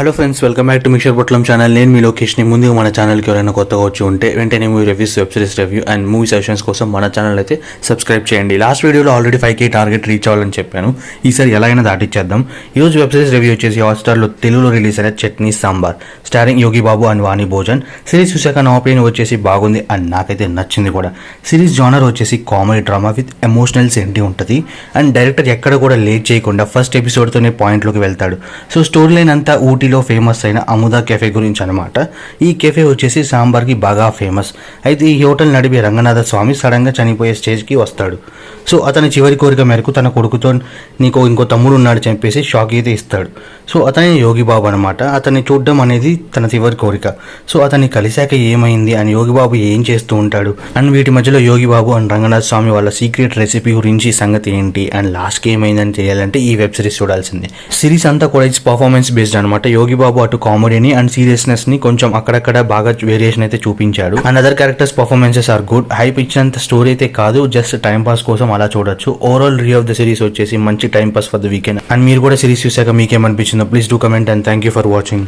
Hello friends, welcome back to Miescher పొట్లం channel. నేను మీ లోకేష్ని. ముందుగా మన ఛానల్కి ఎవరైనా కొత్తగా వచ్చి ఉంటే వెంటనే movie reviews, web series review and movie sessions కోసం మన ఛానల్ అయితే సబ్స్క్రైబ్ చేయండి. లాస్ట్ వీడియోలో ఆల్రెడీ 5K టార్గెట్ రీచ్ అవ్వాలని చెప్పాను. ఈసారి ఎలా అయినా దాటిచ్చేద్దాం. ఈరోజు వెబ్ సిరీస్ రివ్యూ వచ్చేసి హాట్స్టార్లో తెలుగులో రిలీజ్ అయిన Chutney Sambar, starring Yogi Babu and Vani Bhojan. Series చూసాక నా ఒపీనియన్ వచ్చేసి బాగుంది అండ్ నాకైతే నచ్చింది కూడా. సిరీస్ జానర్ వచ్చేసి comedy drama with emotional senti ఉంటుంది అండ్ డైరెక్టర్ ఎక్కడ కూడా లేట్ చేయకుండా ఫస్ట్ ఎపిసోడ్తోనే పాయింట్లోకి వెళ్తాడు. సో స్టోరీ లైన్ అంతా ఊటీలో ఫేమస్ అయిన అముదా కెఫే గురించి అనమాట. ఈ కెఫే వచ్చేసి సాంబార్కి బాగా ఫేమస్. అయితే ఈ హోటల్ నడిపే రంగనాథ స్వామి సడన్గా చనిపోయే స్టేజ్కి వస్తాడు. సో అతని చివరి కోరిక మేరకు తన కొడుకుతో నీకు ఇంకో తమ్ముడు ఉన్నాడు చెప్పేసి షాక్ అయితే ఇస్తాడు. సో అతని యోగి బాబు అనమాట. అతన్ని చూడడం అనేది తన చివరి కోరిక. సో అతన్ని కలిశాక ఏమైంది అని యోగి బాబు ఏం చేస్తూ ఉంటాడు అండ్ వీటి మధ్యలో యోగి బాబు అండ్ రంగనాథ స్వామి వాళ్ళ సీక్రెట్ రెసిపీ గురించి సంగతి ఏంటి అండ్ లాస్ట్కి ఏమైందని చేయాలంటే ఈ వెబ్ సిరీస్ చూడాల్సిందే. సిరీస్ అంతా కూడా ఇట్స్ పర్ఫార్మెన్స్ బేస్డ్ అనమాట. యోగి బాబు అటు కామెడీని అండ్ సీరియస్నెస్ ని కొంచెం అక్కడక్కడ బాగా వేరియేషన్ అయితే చూపించాడు and other characters performances are good. Hype ఇచ్చినంత స్టోరీ అయితే కాదు, జస్ట్ టైం పాస్ కోసం అలా చూడొచ్చు. Overall review of the series వచ్చేసి మంచి time pass for the weekend. And మీరు కూడా సిరీస్ చూసాక మీకేమనిపించిందో please do comment and thank you for watching.